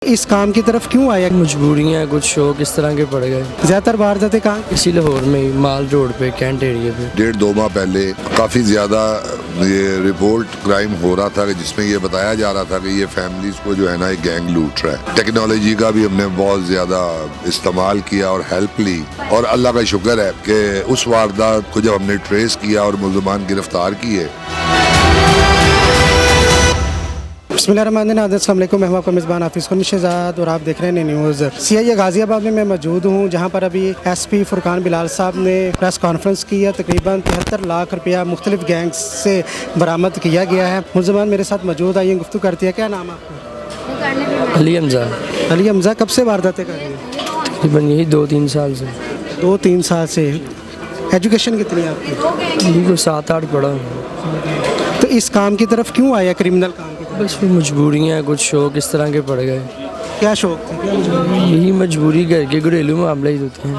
इस काम की तरफ क्यों आया? मजबूरियाँ कुछ शौक इस तरह के पड़ गए। ज़्यादातर वारदातें कहाँ? इसी लाहौर में ही माल रोड पे कैंट एरिया पे। 1.5-2 माह पहले काफ़ी ज़्यादा ये रिपोर्ट क्राइम हो रहा था कि जिसमें ये बताया जा रहा था कि ये फैमिलीज़ को जो है ना एक गैंग लूट रहा है। टेक्नोलॉजी का भी हमने बहुत ज़्यादा इस्तेमाल किया और हेल्प ली, और अल्लाह का शुक्र है कि उस वारदात को जब हमने ट्रेस किया और मुल्ज़मान गिरफ्तार किए। बिस्मिल्लाहिर्रहमानिर्रहीम, अस्सलाम वालेकुम। मैं हूं आपका मेज़बान हाफिज़ खुर्शीद शहजाद और आप देख रहे हैं न्यूज़। सीआईए गाज़ियाबाद में मैं मौजूद हूं, जहां पर अभी एसपी फुरकान बिलाल साहब ने प्रेस कॉन्फ्रेंस की है। तकरीबन 73 लाख रुपया मुख्तलिफ गैंग्स से बरामद किया गया है। मुल्ज़मान मेरे साथ मौजूद है, ये गुफ्तगू करती है। क्या नाम है आपका? अली हमजा। अली हमजा, कब से वारदातें कर रही हैं? तकरीबन यही 2-3 साल से। 2-3 साल से। एजुकेशन कितनी है आपकी? यही को 7-8 पढ़ा हूँ। तो इस काम की तरफ क्यों आया, क्रिमिनल काम की तरफ? बस वो मजबूरियाँ कुछ शौक इस तरह के पड़ गए। क्या शौक थे? यही मजबूरी घर के घरेलू मामले ही होते हैं।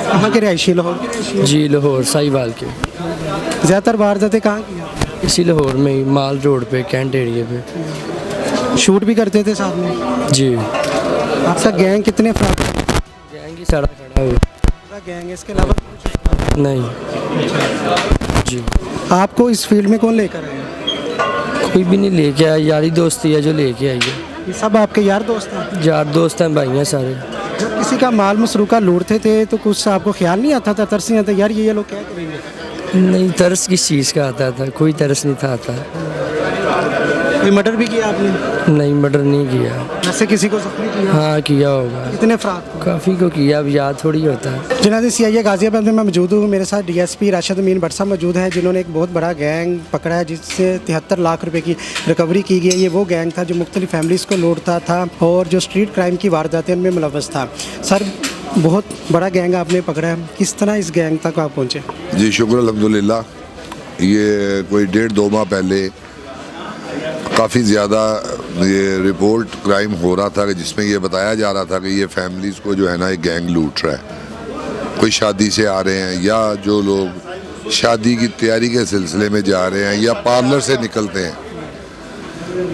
कहाँ के रिहायशी? लाहौर? जी लाहौर साहिवाल के। ज़्यादातर वारदातें कहाँ की हैं? इसी लाहौर में ही माल रोड पे कैंट एरिया पे। शूट भी करते थे साथ में? जी आपका गैंग कितने अफराद है? गैंग ही सारा खड़ा हुआ। पूरा गैंग है, इसके अलावा नहीं जी, आपको इस फील्ड में कौन लेकर आया? कोई भी नहीं लेके आया, यारी दोस्ती है जो लेके आई है। ये सब आपके यार दोस्त हैं? यार दोस्त हैं, भाई हैं सारे। जब किसी का माल मसरूका लूटते थे तो कुछ आपको ख्याल नहीं आता था, तरस नहीं आता यार ये लोग क्या करेंगे? नहीं, तरस किस चीज़ का आता था? कोई तरस नहीं था आता। कोई मर्डर भी किया आपने? नहीं, मर्डर नहीं किया। वैसे किसी को जख्मी किया? हाँ किया होगा, कितने अफराद को? काफ़ी को किया, अब याद थोड़ी होता है। जनाब सीआईए गाज़ियाबाद में मैं मौजूद हूँ। मेरे साथ डीएसपी राशिद अमीन भट्ट साहब मौजूद हैं, जिन्होंने एक बहुत बड़ा गैंग पकड़ा है जिससे 73 लाख रुपए की रिकवरी की गई है। ये वो गैंग था जो मुख्तलिफ फैमिलीज़ को लूटता था और जो स्ट्रीट क्राइम की वारदातें उनमें मुलव्वस था। सर, बहुत बड़ा गैंग आपने पकड़ा है, किस तरह इस गैंग तक आप पहुँचे? जी शुक्र अल्हम्दुलिल्लाह। ये कोई 1.5-2 माह पहले काफ़ी ज़्यादा ये रिपोर्ट क्राइम हो रहा था कि जिसमें ये बताया जा रहा था कि ये फैमिलीज़ को जो है ना एक गैंग लूट रहा है। कोई शादी से आ रहे हैं या जो लोग शादी की तैयारी के सिलसिले में जा रहे हैं या पार्लर से निकलते हैं,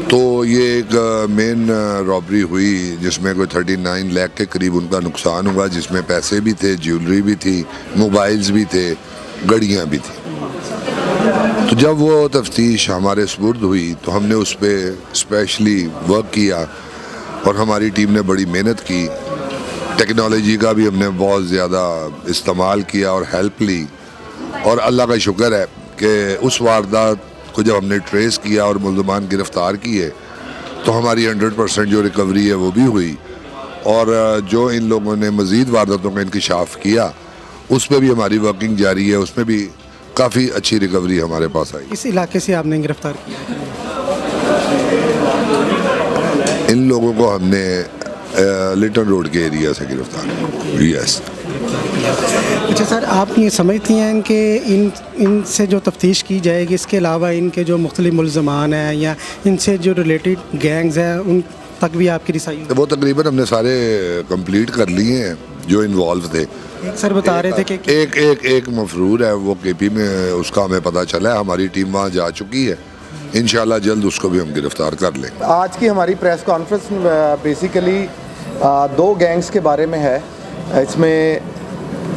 तो ये एक मेन रॉबरी हुई जिसमें कोई 39 लाख के करीब उनका नुकसान हुआ, जिसमें पैसे भी थे, ज्वेलरी भी थी, मोबाइल्स भी थे, गाड़ियाँ भी थी। तो जब वो तफ्तीश हमारे सुपुर्द हुई तो हमने उस पर स्पेशली वर्क किया और हमारी टीम ने बड़ी मेहनत की। टेक्नोलॉजी का भी हमने बहुत ज़्यादा इस्तेमाल किया और हेल्प ली, और अल्लाह का शुक्र है कि उस वारदात को जब हमने ट्रेस किया और मुल्ज़मान गिरफ्तार किए तो हमारी 100% जो रिकवरी है वो भी हुई, और जो इन लोगों ने मज़ीद वारदातों का इंकशाफ किया उस पर भी हमारी वर्किंग जारी है। उसमें भी काफ़ी अच्छी रिकवरी हमारे पास आई। किस इलाके से आपने गिरफ्तार किया? इन लोगों को हमने लिटन रोड के एरिया से गिरफ्तार किया। यस। अच्छा सर, आप ये समझती हैं कि इनसे जो तफ्तीश की जाएगी, इसके अलावा इनके जो मुख्तलिफ मुल्ज़मान हैं या इनसे जो रिलेटेड गैंग्स हैं उन तक भी आपकी रिसाई होगी? वो तकरीबन हमने सारे कंप्लीट कर लिए हैं जो इन्वॉल्व थे। एक सर बता रहे थे कि एक मफरूर है, वो केपी में, उसका हमें पता चला है, हमारी टीम वहाँ जा चुकी है। इंशाल्लाह जल्द उसको भी हम गिरफ्तार कर लेंगे। आज की हमारी प्रेस कॉन्फ्रेंस बेसिकली 2 गैंग्स के बारे में है। इसमें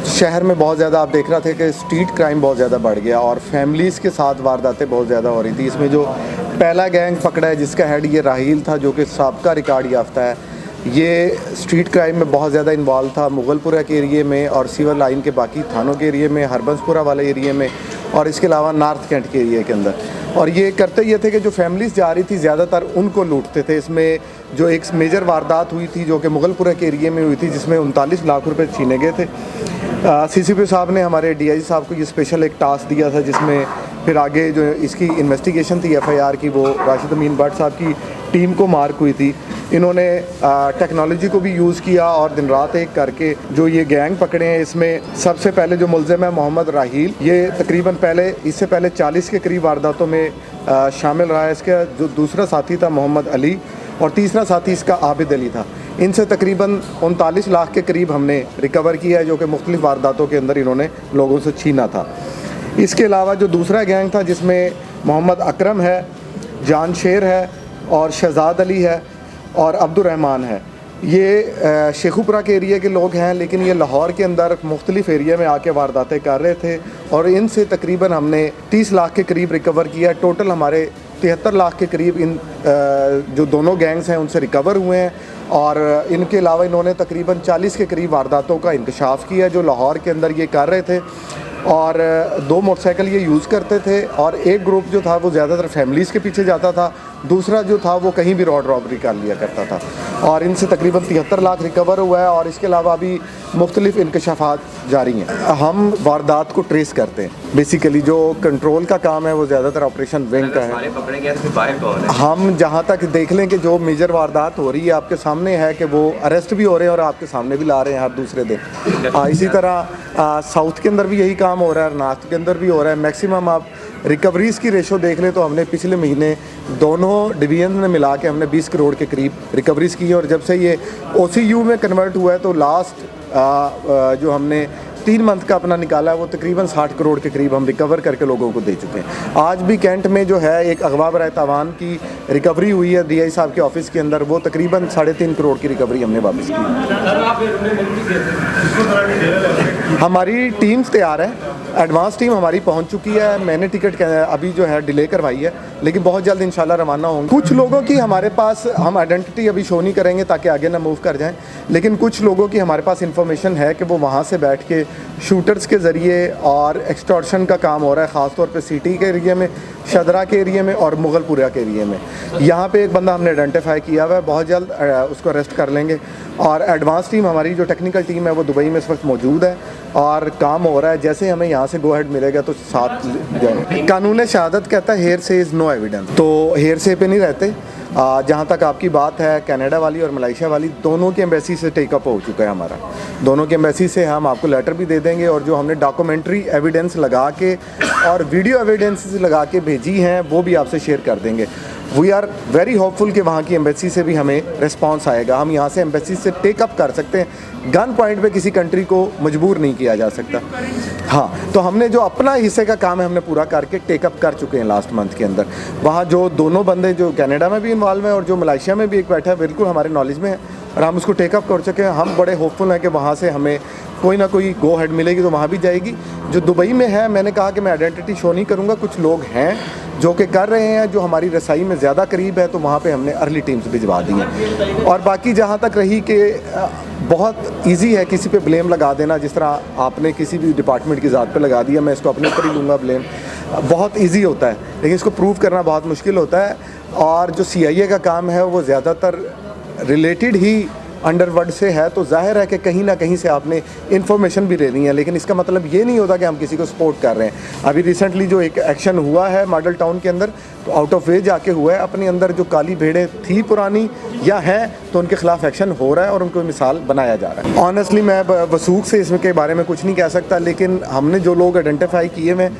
शहर में बहुत ज़्यादा आप देख रहे थे कि स्ट्रीट क्राइम बहुत ज़्यादा बढ़ गया और फैमिलीज़ के साथ वारदातें बहुत ज़्यादा हो रही थी। इसमें जो पहला गैंग पकड़ा है जिसका हेड ये राहील था, जो कि साबका रिकॉर्ड याफ्ता है, ये स्ट्रीट क्राइम में बहुत ज़्यादा इन्वॉल्व था, मुगलपुरा के एरिए में और सिविल लाइन के बाकी थानों के एरिए में, हरबंसपुरा वाले एरिए में, और इसके अलावा नॉर्थ कैंट के एरिए के अंदर। और ये करते ये थे कि जो फैमिलीज़ जा रही थी ज़्यादातर उनको लूटते थे। इसमें जो एक मेजर वारदात हुई थी जो कि मुगलपुरा के एरिए में हुई थी, जिसमें 39 लाख रुपए छीने गए थे। सीसीपी साहब ने हमारे डीआईजी साहब को ये स्पेशल एक टास्क दिया था, जिसमें फिर आगे जो इसकी इन्वेस्टिगेशन थी एफआईआर की, वो राशिद अमीन भट्ट साहब की टीम को मार्क हुई थी। इन्होंने टेक्नोलॉजी को भी यूज़ किया और दिन रात एक करके जो ये गैंग पकड़े हैं। इसमें सबसे पहले जो मुल्ज़िम है मोहम्मद राहील, ये तकरीबन इससे पहले 40 के करीब वारदातों में शामिल रहा है। इसका जो दूसरा साथी था मोहम्मद अली और तीसरा साथी इसका आबिद अली था। इनसे तकरीबन 39 लाख के करीब हमने रिकवर किया है, जो कि मुख्तलिफ वारदातों के अंदर इन्होंने लोगों से छीना था। इसके अलावा जो दूसरा गैंग था जिसमें मोहम्मद अकरम है, जान शेर है और शहजाद अली है, और अब्दुलरहमान है। ये शेखुपुरा के एरिया के लोग हैं, लेकिन ये लाहौर के अंदर मुख्तलिफ एरिया में आके वारदातें कर रहे थे और इनसे तकरीबन हमने 30 लाख के करीब रिकवर किया। टोटल हमारे 73 लाख के करीब इन जो दोनों गैंग्स हैं उनसे रिकवर हुए हैं और इनके अलावा इन्होंने तकरीबन 40 के करीब वारदातों का इंकशाफ किया जो लाहौर के अंदर ये कर रहे थे। और 2 मोटरसाइकिल ये यूज़ करते थे और एक ग्रुप जो था वो ज़्यादातर फैमिलीज़ के पीछे जाता था, दूसरा जो था वो कहीं भी रोड रॉबरी कर लिया करता था और इनसे तकरीबन 73 लाख रिकवर हुआ है और इसके अलावा भी मुख्तलिफ इंकशाफात जारी हैं। हम वारदात को ट्रेस करते हैं, बेसिकली जो कंट्रोल का काम है वो ज़्यादातर ऑपरेशन विंग का है। हम जहाँ तक देख लें कि जो मेजर वारदात हो रही है आपके सामने है कि वो अरेस्ट भी हो रहे हैं और आपके सामने भी ला रहे हैं हर दूसरे दिन। इसी तरह साउथ के अंदर भी यही काम हो रहा है, नॉर्थ के अंदर भी हो रहा है। मैक्सिमम आप रिकवरीज़ की रेशो देख लें तो हमने पिछले महीने दोनों डिवीजन में मिला के हमने 20 करोड़ के करीब रिकवरीज़ की है और जब से ये OCU में कन्वर्ट हुआ है तो लास्ट जो हमने 3 मंथ का अपना निकाला है वो तकरीबन 60 करोड़ के करीब हम रिकवर करके लोगों को दे चुके हैं। आज भी कैंट में जो है एक अगवा बराए तावान की रिकवरी हुई है DI साहब के ऑफिस के अंदर, वो तकरीबन 3.5 करोड़ की रिकवरी हमने वापस की। हमारी टीम्स तैयार है, एडवांस टीम हमारी पहुंच चुकी है। मैंने टिकट अभी जो है डिले करवाई है लेकिन बहुत जल्द इंशाल्लाह रवाना होंगे। कुछ लोगों की हमारे पास, हम आइडेंटिटी अभी शो नहीं करेंगे ताकि आगे ना मूव कर जाएं, लेकिन कुछ लोगों की हमारे पास इंफॉर्मेशन है कि वो वहाँ से बैठ के शूटर्स के ज़रिए और एक्सटॉर्शन का काम हो रहा है, ख़ास तौर पे सिटी के एरिया में, शदरा के एरिया में और मुगलपुरा के एरिया में। यहाँ पे एक बंदा हमने आइडेंटिफाई किया हुआ है, बहुत जल्द उसको अरेस्ट कर लेंगे। और एडवांस टीम हमारी जो टेक्निकल टीम है वो दुबई में इस वक्त मौजूद है और काम हो रहा है। जैसे हमें यहाँ से गो हेड मिलेगा तो साथ जाएंगे। कानून शहादत कहता है हेयर से इज़ नो एविडेंस, तो हेयर से पे नहीं रहते। जहाँ तक आपकी बात है, कनाडा वाली और मलेशिया वाली दोनों की एम्बेसी से टेकअप हो चुका है हमारा। दोनों की एम्बेसी से हम आपको लेटर भी दे देंगे और जो हमने डॉक्यूमेंट्री एविडेंस लगा के और वीडियो एविडेंस लगा के भेजी हैं वो भी आपसे शेयर कर देंगे। वी आर वेरी होपफुल कि वहाँ की एम्बेसी से भी हमें रिस्पांस आएगा। हम यहाँ से एम्बेसी से टेकअप कर सकते हैं, गन पॉइंट पे किसी कंट्री को मजबूर नहीं किया जा सकता। हाँ, तो हमने जो अपना हिस्से का काम है हमने पूरा करके टेकअप कर चुके हैं लास्ट मंथ के अंदर। वहाँ जो दोनों बंदे जो कनाडा में भी इन्वॉल्व हैं और जो मलेशिया में भी एक बैठा है, बिल्कुल हमारे नॉलेज में है और हम उसको टेकअप कर चुके हैं। हम बड़े होपफुल हैं कि वहाँ से हमें कोई ना कोई गो हेड मिलेगी तो वहाँ भी जाएगी। जो दुबई में है, मैंने कहा कि मैं आइडेंटिटी शो नहीं करूँगा, कुछ लोग हैं जो कि कर रहे हैं, जो हमारी रसाई में ज़्यादा करीब है, तो वहाँ पे हमने अर्ली टीम्स भिजवा दी हैं। और बाकी जहाँ तक रही कि बहुत इजी है किसी पे ब्लेम लगा देना, जिस तरह आपने किसी भी डिपार्टमेंट की ज़ात पे लगा दिया, मैं इसको अपने ऊपर ही लूँगा ब्लेम, बहुत इजी होता है लेकिन इसको प्रूव करना बहुत मुश्किल होता है। और जो CIA का काम है वो ज़्यादातर रिलेटेड ही अंडरवर्ल्ड से है, तो जाहिर है कि कहीं ना कहीं से आपने इन्फॉर्मेशन भी लेनी है, लेकिन इसका मतलब ये नहीं होता कि हम किसी को सपोर्ट कर रहे हैं। अभी रिसेंटली जो एक एक्शन हुआ है मॉडल टाउन के अंदर, तो आउट ऑफ वे जाके हुआ है, अपने अंदर जो काली भेड़ें थी पुरानी या हैं तो उनके खिलाफ एक्शन हो रहा है और उनको मिसाल बनाया जा रहा है। ऑनेस्टली मैं वसूख से इसके बारे में कुछ नहीं कह सकता, लेकिन हमने जो लोग आइडेंटिफाई किए हुए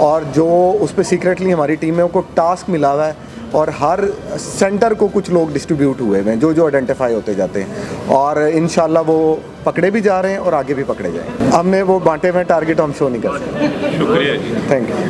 और जो उस पर सीक्रेटली हमारी टीमों को टास्क मिला हुआ है और हर सेंटर को कुछ लोग डिस्ट्रीब्यूट हुए हैं जो आइडेंटिफाई होते जाते हैं और इंशाल्लाह वो पकड़े भी जा रहे हैं और आगे भी पकड़े जाएंगे। हमने वो बांटे हुए टारगेट हम शो नहीं कर सकते। शुक्रिया जी, थैंक यू।